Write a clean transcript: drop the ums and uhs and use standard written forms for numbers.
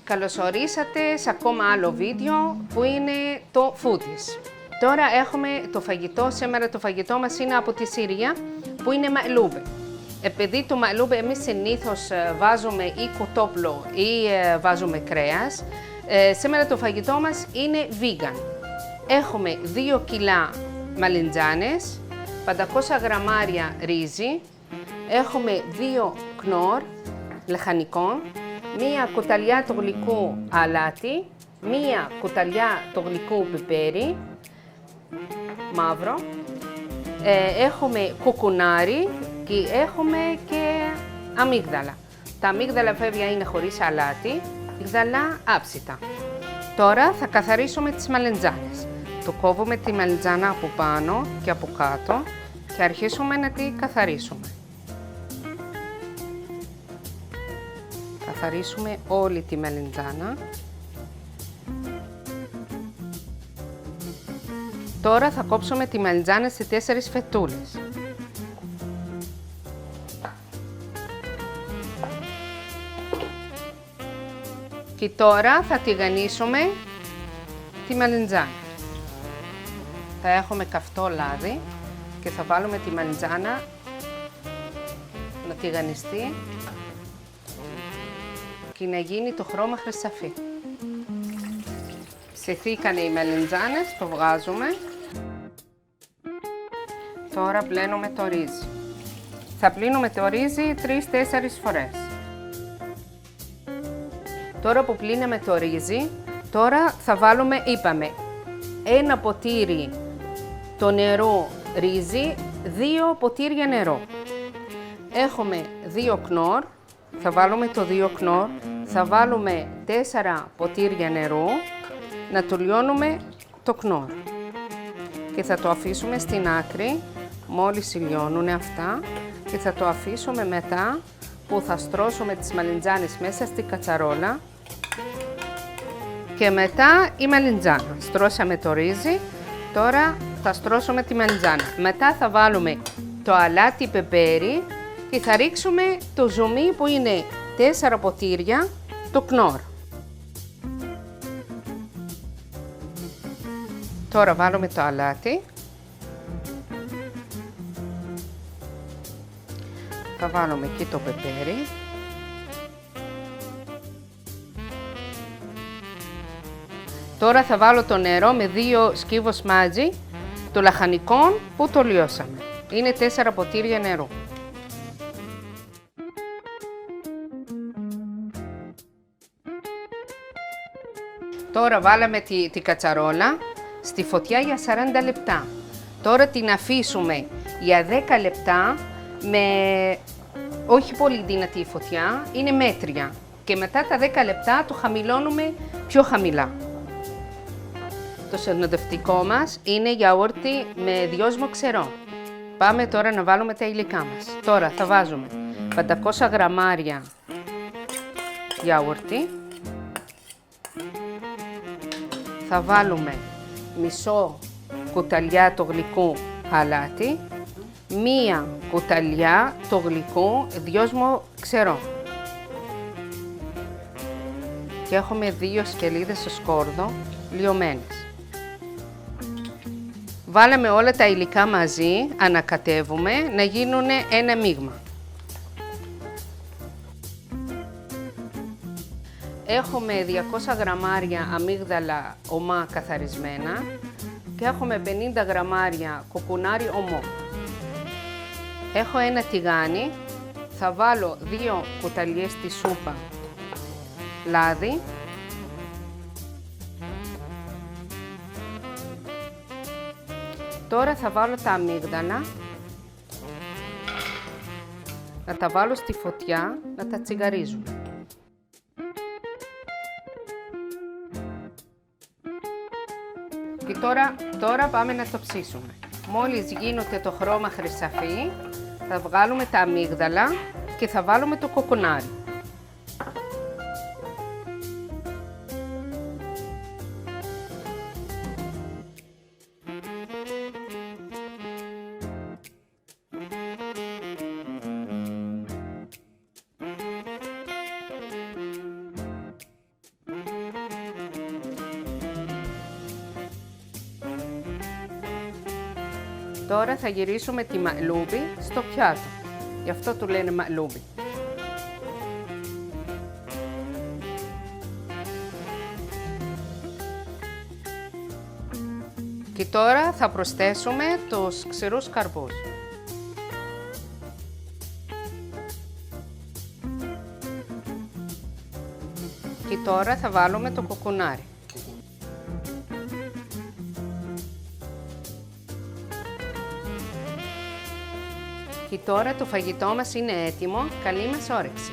Καλωσορίσατε σε ακόμα άλλο βίντεο που είναι το Foodies. Τώρα έχουμε το φαγητό, σήμερα το φαγητό μας είναι από τη Συρία που είναι μακλούμπε. Επειδή το μακλούμπε εμείς συνήθως βάζουμε ή κοτόπουλο ή βάζουμε κρέας, σήμερα το φαγητό μας είναι vegan. Έχουμε 2 κιλά μαλιντζάνες, 500 γραμμάρια ρύζι, έχουμε 2 κνόρ λαχανικών, 1 κουταλιά του γλυκού αλάτι, 1 κουταλιά του γλυκού πιπέρι, μαύρο, έχουμε κουκουνάρι και έχουμε και αμύγδαλα. Τα αμύγδαλα βέβαια είναι χωρίς αλάτι, αμύγδαλα άψητα. Τώρα θα καθαρίσουμε τις μαλιντζάνες. Το κόβουμε τη μαλιντζάνα από πάνω και από κάτω και αρχίσουμε να τη καθαρίσουμε. Καθαρίσουμε όλη τη μαλιντζάνα. Τώρα θα κόψουμε τη μαλιντζάνα σε 4 φετούλες. Και τώρα θα τηγανίσουμε τη μαλιντζάνα. Θα έχουμε καυτό λάδι και θα βάλουμε τη μαλιντζάνα να τηγανιστεί και να γίνει το χρώμα χρυσαφί. Ψηθήκανε οι μαλιντζάνες, το βγάζουμε. Τώρα πλένουμε το ρύζι. Θα πλύνουμε το ρύζι 3-4 φορές. Τώρα που πλύναμε το ρύζι, τώρα θα βάλουμε, είπαμε, 1 ποτήρι το νερό ρύζι, 2 ποτήρια νερό. Έχουμε 2 κνόρ, θα βάλουμε το 2 κνόρ, θα βάλουμε 4 ποτήρια νερό, να το λιώνουμε το κνόρ. Και θα το αφήσουμε στην άκρη, μόλις λιώνουν αυτά, και θα το αφήσουμε μετά που θα στρώσουμε τις μαλιντζάνες μέσα στη κατσαρόλα. Και μετά η μαλιντζάνα. Στρώσαμε το ρύζι, τώρα θα στρώσουμε τη μαλιντζάνα. Μετά θα βάλουμε το αλάτι πιπέρι και θα ρίξουμε το ζουμί που είναι 4 ποτήρια, το κνόρ. Τώρα βάλουμε το αλάτι. Θα βάλουμε και το πιπέρι. Τώρα θα βάλω το νερό με 2 σκύβους μάτζι των λαχανικών που το λιώσαμε. Είναι 4 ποτήρια νερό. Τώρα βάλαμε τη κατσαρόλα στη φωτιά για 40 λεπτά. Τώρα την αφήσουμε για 10 λεπτά με όχι πολύ δυνατή φωτιά, είναι μέτρια. Και μετά τα 10 λεπτά το χαμηλώνουμε πιο χαμηλά. Το συνοδευτικό μας είναι γιαούρτι με δυόσμο ξερό. Πάμε τώρα να βάλουμε τα υλικά μας. Τώρα θα βάζουμε 500 γραμμάρια γιαούρτι. Θα βάλουμε μισό κουταλιά το γλυκού αλάτι, 1 κουταλιά το γλυκού δυόσμο ξερό. Και έχουμε 2 σκελίδες στο σκόρδο λιωμένες. Βάλαμε όλα τα υλικά μαζί, ανακατεύουμε, να γίνουν ένα μείγμα. Έχουμε 200 γραμμάρια αμύγδαλα ομά καθαρισμένα και έχουμε 50 γραμμάρια κουκουνάρι ομό. Έχω ένα τηγάνι, θα βάλω 2 κουταλιές στη σούπα λάδι. Τώρα θα βάλω τα αμύγδαλα, να τα βάλω στη φωτιά, να τα τσιγαρίζουμε. Και τώρα πάμε να το ψήσουμε. Μόλις γίνεται το χρώμα χρυσαφί, θα βγάλουμε τα αμύγδαλα και θα βάλουμε το κοκκινάρι. Τώρα θα γυρίσουμε τη μακλούμπι στο πιάτο. Γι' αυτό του λένε μακλούμπι. Και τώρα θα προσθέσουμε τους ξηρούς καρπούς. Και τώρα θα βάλουμε το κοκκουνάρι. Και τώρα το φαγητό μας είναι έτοιμο. Καλή μας όρεξη!